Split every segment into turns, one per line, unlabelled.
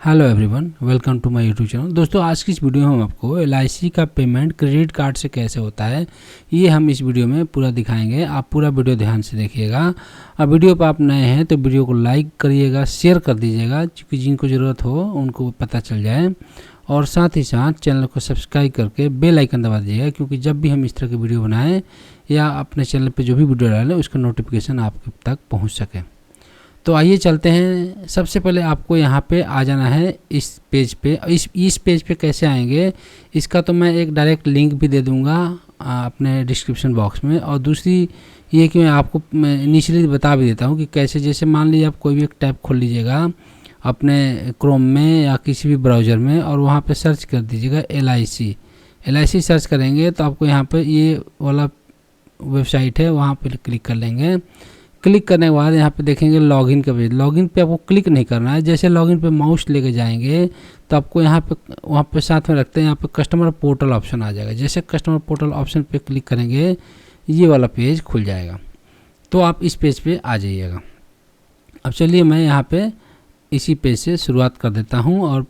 Hello everyone, welcome to my YouTube channel. दोस्तों, आज की इस वीडियो में हम आपको एलआईसी का पेमेंट क्रेडिट कार्ड से कैसे होता है ये हम इस वीडियो में पूरा दिखाएंगे। आप पूरा वीडियो ध्यान से देखिएगा। अब वीडियो पर आप नए हैं तो वीडियो को लाइक करिएगा, शेयर कर दीजिएगा, क्योंकि जिनको ज़रूरत हो उनको पता चल जाए। और साथ ही साथ चैनल को सब्सक्राइब करके बेल आइकन दबा दीजिएगा, क्योंकि जब भी हम इस तरह की वीडियो बनाएँ या अपने चैनल पर जो भी वीडियो डालें उसका नोटिफिकेशन आप तक पहुँच सके। तो आइए चलते हैं। सबसे पहले आपको यहाँ पे आ जाना है इस पेज पे। इस पेज पे कैसे आएंगे इसका तो मैं एक डायरेक्ट लिंक भी दे दूँगा अपने डिस्क्रिप्शन बॉक्स में। और दूसरी ये कि मैं आपको इनिशियली बता भी देता हूँ कि कैसे। जैसे मान लीजिए आप कोई भी एक टैब खोल लीजिएगा अपने क्रोम में या किसी भी ब्राउज़र में, और वहाँ पे सर्च कर दीजिएगा एलआईसी सर्च करेंगे तो आपको यहाँ पे ये वाला वेबसाइट है, वहाँ पे क्लिक कर लेंगे। क्लिक करने के बाद यहाँ पे देखेंगे लॉगिन का पेज। लॉगिन पे आपको क्लिक नहीं करना है। जैसे लॉगिन पे माउस लेके जाएंगे तो आपको यहाँ पे वहाँ पे साथ में रखते हैं, यहाँ पे कस्टमर पोर्टल ऑप्शन आ जाएगा। जैसे कस्टमर पोर्टल ऑप्शन पे क्लिक करेंगे ये वाला पेज खुल जाएगा। तो आप इस पेज पे आ जाइएगा। अब चलिए मैं यहाँ पे इसी पेज से शुरुआत कर देता हूँ और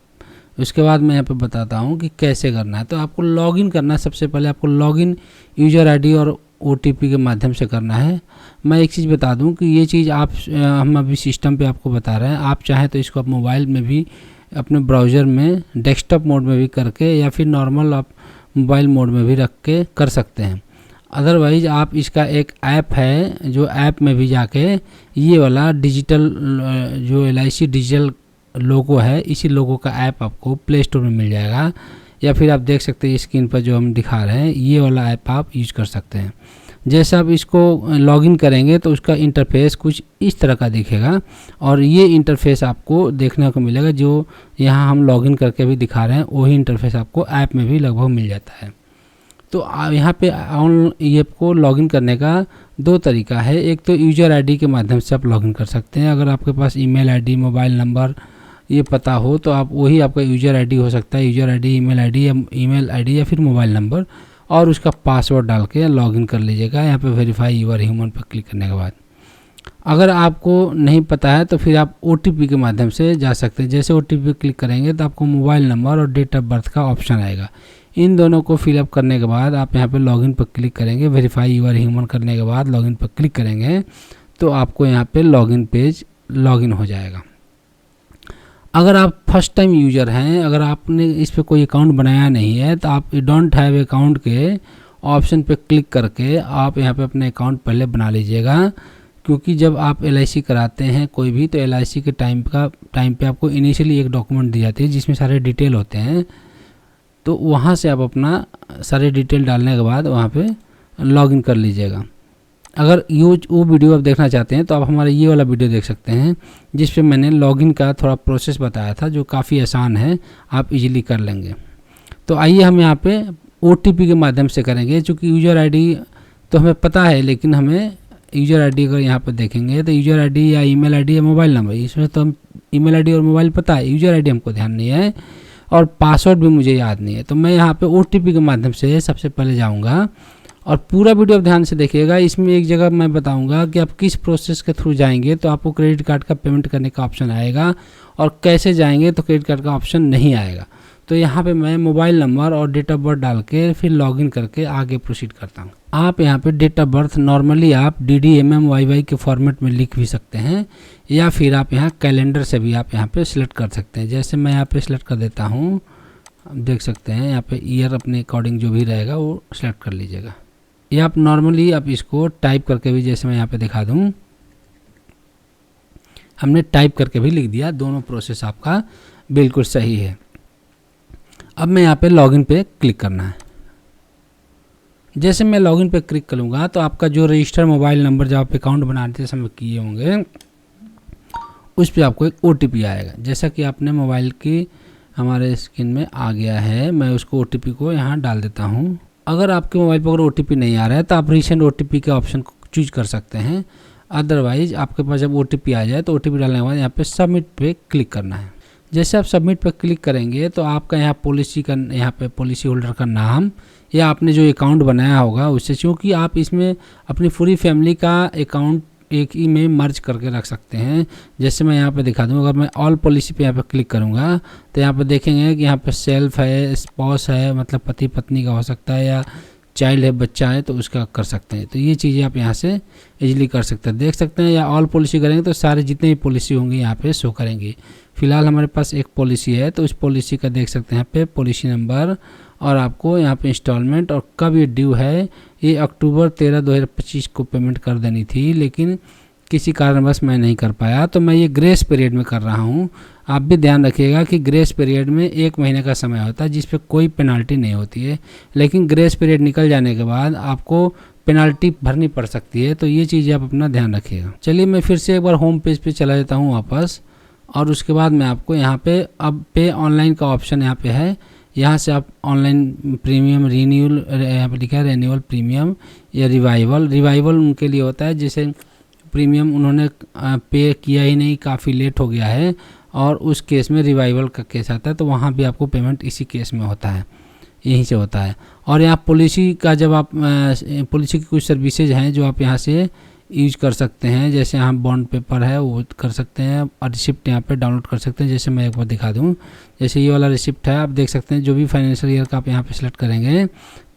उसके बाद मैं यहाँ पे बताता हूँ कि कैसे करना है। तो आपको लॉगिन करना है। सबसे पहले आपको लॉगिन यूज़र आईडी और ओटीपी के माध्यम से करना है। मैं एक चीज़ बता दूं कि ये चीज़ हम अभी सिस्टम पे आपको बता रहे हैं। आप चाहें तो इसको आप मोबाइल में भी अपने ब्राउज़र में डेस्कटॉप मोड में भी करके या फिर नॉर्मल आप मोबाइल मोड में भी रख के कर सकते हैं। अदरवाइज़ आप इसका एक ऐप है, जो ऐप में भी जाके ये वाला डिजिटल जो एलआईसी डिजिटल लोगो है, इसी लोगो का ऐप आपको प्ले स्टोर में मिल जाएगा। या फिर आप देख सकते हैं स्क्रीन पर जो हम दिखा रहे हैं, ये वाला ऐप आप यूज़ कर सकते हैं। जैसे आप इसको लॉगिन करेंगे तो उसका इंटरफेस कुछ इस तरह का दिखेगा, और ये इंटरफेस आपको देखने को मिलेगा जो यहाँ हम लॉगिन करके भी दिखा रहे हैं। वही इंटरफेस आपको ऐप में भी लगभग मिल जाता है। तो यहाँ पे ऐप को लॉगिन करने का दो तरीका है। एक तो यूज़र आईडी के माध्यम से आप लॉगिन कर सकते हैं। अगर आपके पास ईमेल आईडी, मोबाइल नंबर ये पता हो तो आप वही आपका यूज़र आईडी हो सकता है। यूज़र आईडी, ईमेल आईडी या फिर मोबाइल नंबर, और उसका पासवर्ड डाल के लॉगिन कर लीजिएगा। यहाँ पे वेरीफाई यूर ह्यूमन पर क्लिक करने के बाद अगर आपको नहीं पता है तो फिर आप ओटीपी के माध्यम से जा सकते हैं। जैसे ओटीपी पे क्लिक करेंगे तो आपको मोबाइल नंबर और डेट ऑफ बर्थ का ऑप्शन आएगा। इन दोनों को फिलअप करने के बाद आप यहाँ पे लॉगिन पर क्लिक करेंगे। वेरीफाई यूर ह्यूमन करने के बाद लॉगिन पर क्लिक करेंगे तो आपको यहाँ पे लॉगिन पेज लॉगिन हो जाएगा। अगर आप फर्स्ट टाइम यूज़र हैं, अगर आपने इस पे कोई अकाउंट बनाया नहीं है, तो आप डोंट हैव अकाउंट के ऑप्शन पे क्लिक करके आप यहाँ पे अपने अकाउंट पहले बना लीजिएगा। क्योंकि जब आप एलआईसी कराते हैं कोई भी, तो एलआईसी के टाइम पे आपको इनिशियली एक डॉक्यूमेंट दी जाती है जिसमें सारे डिटेल होते हैं। तो वहाँ से आप अपना सारे डिटेल डालने के बाद वहाँ पे लॉगिन कर लीजिएगा। अगर वो वीडियो आप देखना चाहते हैं तो आप हमारा ये वाला वीडियो देख सकते हैं, जिस पे मैंने लॉगिन का थोड़ा प्रोसेस बताया था, जो काफ़ी आसान है, आप इजीली कर लेंगे। तो आइए हम यहाँ पे ओटीपी के माध्यम से करेंगे। चूँकि यूज़र आईडी तो हमें पता है, लेकिन हमें यूज़र आईडी अगर यहाँ पर देखेंगे तो यूज़र आईडी या ईमेल आईडी या मोबाइल नंबर, इसमें तो हम ईमेल आईडी और मोबाइल पता है, यूज़र आईडी हमको ध्यान नहीं है और पासवर्ड भी मुझे याद नहीं है। तो मैं यहाँ पर ओटीपी के माध्यम से सबसे पहले जाऊँगा। और पूरा वीडियो आप ध्यान से देखिएगा। इसमें एक जगह मैं बताऊंगा कि आप किस प्रोसेस के थ्रू जाएंगे तो आपको क्रेडिट कार्ड का पेमेंट करने का ऑप्शन आएगा, और कैसे जाएंगे तो क्रेडिट कार्ड का ऑप्शन नहीं आएगा। तो यहाँ पे मैं मोबाइल नंबर और डेट ऑफ बर्थ डाल के फिर लॉगिन करके आगे प्रोसीड करता हूँ। आप यहाँ पे डेट ऑफ बर्थ नॉर्मली आप DDMMYY के फॉर्मेट में लिख भी सकते हैं, या फिर आप यहाँ कैलेंडर से भी आप यहाँ पे सिलेक्ट कर सकते हैं। जैसे मैं यहाँ पे सिलेक्ट कर देता हूँ, देख सकते हैं यहाँ पे ईयर अपने अकॉर्डिंग जो भी रहेगा वो सिलेक्ट कर लीजिएगा। या आप नॉर्मली आप इसको टाइप करके भी, जैसे मैं यहाँ पे दिखा दूँ, हमने टाइप करके भी लिख दिया। दोनों प्रोसेस आपका बिल्कुल सही है। अब मैं यहाँ पे लॉगिन पे क्लिक करना है। जैसे मैं लॉगिन पे क्लिक करूँगा तो आपका जो रजिस्टर मोबाइल नंबर जब आप अकाउंट बनाते समय किए होंगे उस पर आपको एक ओटीपी आएगा। जैसा कि आपने मोबाइल की हमारे स्क्रीन में आ गया है, मैं उसको ओटीपी को यहाँ डाल देता हूँ। अगर आपके मोबाइल पर अगर ओटीपी नहीं आ रहा है तो आप रीसेंट ओटीपी के ऑप्शन को चूज कर सकते हैं। अदरवाइज आपके पास जब ओटीपी आ जाए तो ओटीपी डालने के बाद यहाँ पे सबमिट पे क्लिक करना है। जैसे आप सबमिट पे क्लिक करेंगे तो आपका यहाँ पॉलिसी होल्डर का नाम या आपने जो अकाउंट बनाया होगा उससे, क्योंकि आप इसमें अपनी पूरी फैमिली का अकाउंट एक ही में मर्ज करके रख सकते हैं। जैसे मैं यहाँ पे दिखा दूँ, अगर मैं ऑल पॉलिसी पे यहाँ पे क्लिक करूँगा तो यहाँ पे देखेंगे कि यहाँ पे सेल्फ है, स्पॉस है, मतलब पति पत्नी का हो सकता है, या चाइल्ड है, बच्चा है, तो उसका कर सकते हैं। तो ये चीज़ें आप यहाँ से इजीली कर सकते हैं, देख सकते हैं। या ऑल पॉलिसी करेंगे तो सारे जितने भी पॉलिसी होंगे यहाँ पे शो करेंगी। फिलहाल हमारे पास एक पॉलिसी है, तो उस पॉलिसी का देख सकते हैं यहाँ पे पॉलिसी नंबर, और आपको यहाँ पे इंस्टॉलमेंट और कब ये ड्यू है। ये अक्टूबर 13, 2025 को पेमेंट कर देनी थी, लेकिन किसी कारणवश मैं नहीं कर पाया, तो मैं ये ग्रेस पीरियड में कर रहा हूँ। आप भी ध्यान रखिएगा कि ग्रेस पीरियड में 1 महीने का समय होता है जिस पे कोई पेनल्टी नहीं होती है, लेकिन ग्रेस पीरियड निकल जाने के बाद आपको पेनल्टी भरनी पड़ सकती है। तो ये चीज़ आप अपना ध्यान रखिएगा। चलिए मैं फिर से एक बार होम पेज पे चला जाता हूँ वापस, और उसके बाद मैं आपको यहाँ पे अब पे ऑनलाइन का ऑप्शन यहाँ पे है। यहाँ से आप ऑनलाइन प्रीमियम रीन्यूअल, यहाँ पे लिखा है रेन्यूअल प्रीमियम या रिवाइवल उनके लिए होता है जैसे प्रीमियम उन्होंने पे किया ही नहीं, काफ़ी लेट हो गया है, और उस केस में रिवाइवल का केस आता है, तो वहाँ भी आपको पेमेंट इसी केस में होता है, यहीं से होता है। और यहाँ पॉलिसी का जब आप पॉलिसी की कुछ सर्विसेज हैं जो आप यहाँ से यूज कर सकते हैं, जैसे यहाँ बॉन्ड पेपर है वो कर सकते हैं, और रिसिप्ट यहाँ पे डाउनलोड कर सकते हैं। जैसे मैं एक बार दिखा दूँ, जैसे ये वाला रिसिप्ट है, आप देख सकते हैं जो भी फाइनेंशियल ईयर का आप यहाँ पे सिलेक्ट करेंगे,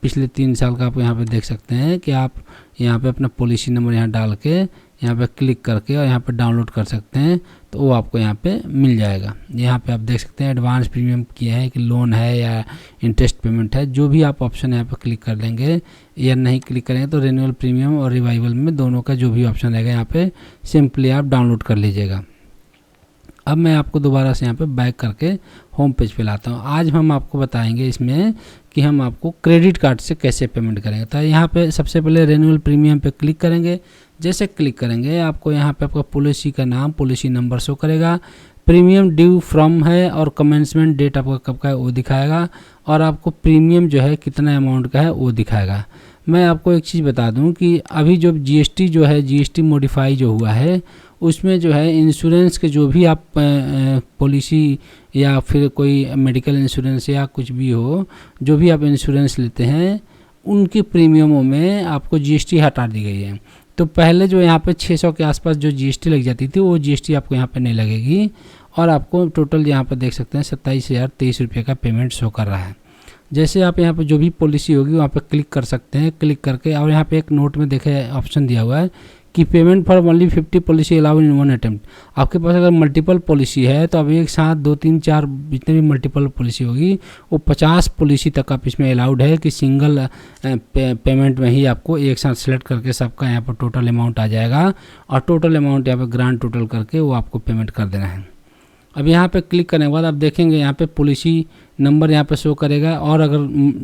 पिछले 3 साल का आप यहाँ पे देख सकते हैं कि आप यहाँ पे अपना पॉलिसी नंबर यहाँ डाल के यहाँ पे क्लिक करके और यहाँ पे डाउनलोड कर सकते हैं, तो वो आपको यहाँ पे मिल जाएगा। यहाँ पे आप देख सकते हैं एडवांस प्रीमियम किया है कि लोन है या इंटरेस्ट पेमेंट है, जो भी आप ऑप्शन यहाँ पे क्लिक कर लेंगे या नहीं क्लिक करेंगे तो रिन्यूअल प्रीमियम और रिवाइवल में दोनों का जो भी ऑप्शन रहेगा यहाँ पे सिंपली आप डाउनलोड कर लीजिएगा। अब मैं आपको दोबारा से यहाँ पे बैक करके होम पेज पे लाता हूँ। आज हम आपको बताएंगे इसमें कि हम आपको क्रेडिट कार्ड से कैसे पेमेंट करेंगे। तो यहाँ पे सबसे पहले रिन्यूअल प्रीमियम पे क्लिक करेंगे। जैसे क्लिक करेंगे आपको यहाँ पे आपका पॉलिसी का नाम, पॉलिसी नंबर शो करेगा, प्रीमियम ड्यू फ्रॉम है और कमेंसमेंट डेट आपका कब का है वो दिखाएगा, और आपको प्रीमियम जो है कितना अमाउंट का है वो दिखाएगा। मैं आपको एक चीज़ बता दूं कि अभी जो जीएसटी जो है, जीएसटी मॉडिफाई जो हुआ है, उसमें जो है इंश्योरेंस के जो भी आप पॉलिसी या फिर कोई मेडिकल इंश्योरेंस या कुछ भी हो, जो भी आप इंश्योरेंस लेते हैं उनकी प्रीमियमों में आपको जीएसटी हटा दी गई है। तो पहले जो यहाँ पे 600 के आसपास जो जीएसटी लग जाती थी वो जीएसटी आपको यहाँ पे नहीं लगेगी, और आपको टोटल यहाँ पर देख सकते हैं 27,023 रुपये का पेमेंट शो कर रहा है। जैसे आप यहाँ पे जो भी पॉलिसी होगी वहाँ पे क्लिक कर सकते हैं, क्लिक करके, और यहाँ पे एक नोट में देखे ऑप्शन दिया हुआ है कि payment for only 50 policy allow in 1 attempt. आपके पास अगर मल्टीपल पॉलिसी है तो अब एक साथ 2, 3, 4 जितने भी मल्टीपल पॉलिसी होगी वो 50 पॉलिसी तक आप इसमें अलाउड है कि सिंगल पेमेंट में ही आपको एक साथ सेलेक्ट करके सबका यहाँ पर टोटल अमाउंट आ जाएगा, और टोटल अमाउंट यहाँ पर ग्रांड टोटल करके वो आपको पेमेंट कर देना है। अब यहाँ पे क्लिक करने के बाद आप देखेंगे यहाँ पे पॉलिसी नंबर यहाँ पे शो करेगा, और अगर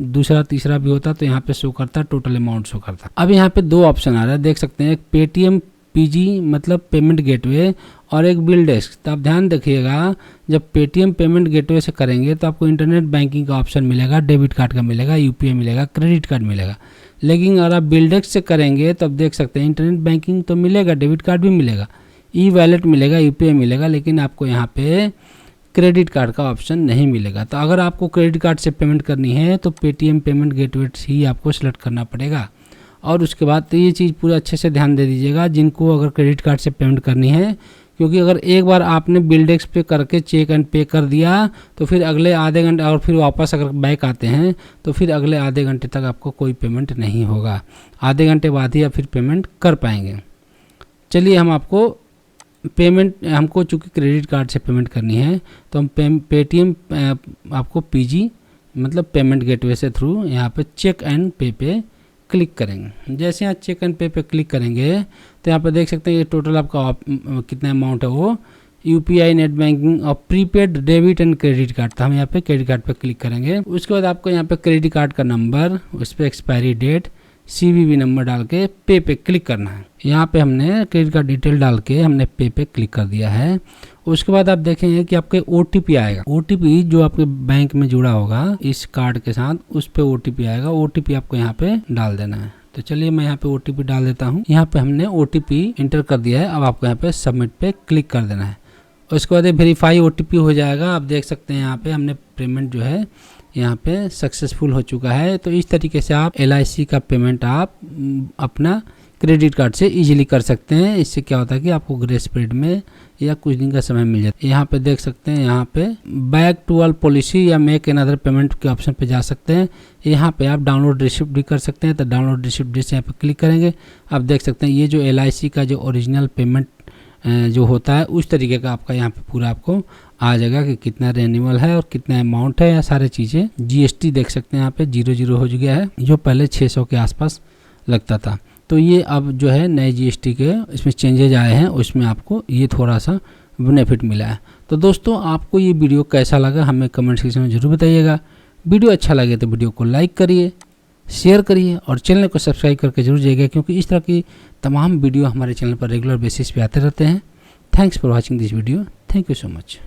दूसरा तीसरा भी होता तो यहाँ पे शो करता, टोटल अमाउंट शो करता। अब यहाँ पे 2 ऑप्शन आ रहा है, देख सकते हैं, एक पेटीएम पीजी मतलब पेमेंट गेटवे और एक बिल डेस्क। तो आप ध्यान रखिएगा, जब पेटीएम पेमेंट गेटवे से करेंगे तो आपको इंटरनेट बैंकिंग का ऑप्शन मिलेगा, डेबिट कार्ड का मिलेगा, यूपीआई मिलेगा, क्रेडिट कार्ड मिलेगा। लेकिन अगर आप बिल डेस्क से करेंगे तो आप देख सकते हैं इंटरनेट बैंकिंग तो मिलेगा, डेबिट कार्ड भी मिलेगा, ई वैलेट मिलेगा, यूपीआई मिलेगा, लेकिन आपको यहाँ पे क्रेडिट कार्ड का ऑप्शन नहीं मिलेगा। तो अगर आपको क्रेडिट कार्ड से पेमेंट करनी है तो पेटीएम पेमेंट गेटवे ही आपको सेलेक्ट करना पड़ेगा। और उसके बाद तो ये चीज़ पूरा अच्छे से ध्यान दे दीजिएगा जिनको अगर क्रेडिट कार्ड से पेमेंट करनी है, क्योंकि अगर एक बार आपने बिल डेस्क पे करके चेक एंड पे कर दिया तो फिर अगले आधे घंटे, और फिर वापस अगर बैक आते हैं तो फिर अगले आधे घंटे तक आपको कोई पेमेंट नहीं होगा। आधे घंटे बाद ही आप फिर पेमेंट कर पाएंगे। चलिए हम आपको पेमेंट, हमको चूँकि क्रेडिट कार्ड से पेमेंट करनी है तो हम पेटीएम आपको पीजी मतलब पेमेंट गेटवे से थ्रू यहाँ पे चेक एंड पे क्लिक करेंगे। जैसे यहाँ चेक एंड पे क्लिक करेंगे तो यहाँ पे देख सकते हैं ये टोटल आपका कितना अमाउंट है, वो यूपीआई, नेट बैंकिंग और prepaid debit and credit card. तो हम यहाँ पे क्रेडिट कार्ड पे क्लिक करेंगे। उसके बाद आपको यहाँ पे क्रेडिट कार्ड का नंबर, उस पर एक्सपायरी डेट, सीवीवी नंबर डाल के पे क्लिक करना है। यहाँ पे हमने क्रेडिट कार्ड डिटेल डाल के हमने पे क्लिक कर दिया है। उसके बाद आप देखेंगे कि आपके ओटीपी आएगा। ओटीपी जो आपके बैंक में जुड़ा होगा इस कार्ड के साथ, उस पे ओटीपी आएगा। ओटीपी आपको यहाँ पे डाल देना है। तो चलिए मैं यहाँ पे ओटीपी डाल देता हूँ। यहाँ पे हमने ओटीपी इंटर कर दिया है। अब आपको यहाँ पे सबमिट पे क्लिक कर देना है। उसके बाद वेरीफाई ओटीपी हो जाएगा। आप देख सकते हैं यहाँ पे हमने पेमेंट जो है यहाँ पे सक्सेसफुल हो चुका है। तो इस तरीके से आप LIC का पेमेंट आप अपना क्रेडिट कार्ड से इजीली कर सकते हैं। इससे क्या होता है कि आपको ग्रेस पीरियड में या कुछ दिन का समय मिल जाता है। यहाँ पे देख सकते हैं, यहाँ पे बैक टू ऑल पॉलिसी या मेक एन अदर पेमेंट के ऑप्शन पे जा सकते हैं। यहाँ पे आप डाउनलोड रिसिप्ट भी कर सकते हैं, तो डाउनलोड रिसिप्ट जैसे यहाँ पे क्लिक करेंगे आप देख सकते हैं ये जो LIC का जो ओरिजिनल पेमेंट जो होता है उस तरीके का आपका यहाँ पे पूरा आपको आ जाएगा कि कितना रेन्यूअल है और कितना अमाउंट है या सारे चीज़ें। GST देख सकते हैं यहाँ पे 00 हो गया है, जो पहले 600 के आसपास लगता था। तो ये अब जो है नए GST के इसमें चेंजेज आए हैं, उसमें आपको ये थोड़ा सा बेनिफिट मिला है। तो दोस्तों आपको ये वीडियो कैसा लगा हमें कमेंट सेक्शन में ज़रूर बताइएगा। वीडियो अच्छा लगे तो वीडियो को लाइक करिए, शेयर करिए और चैनल को सब्सक्राइब करके जरूर जाइएगा, क्योंकि इस तरह की तमाम वीडियो हमारे चैनल पर रेगुलर बेसिस पे आते रहते हैं। Thanks for watching this video. Thank you so much.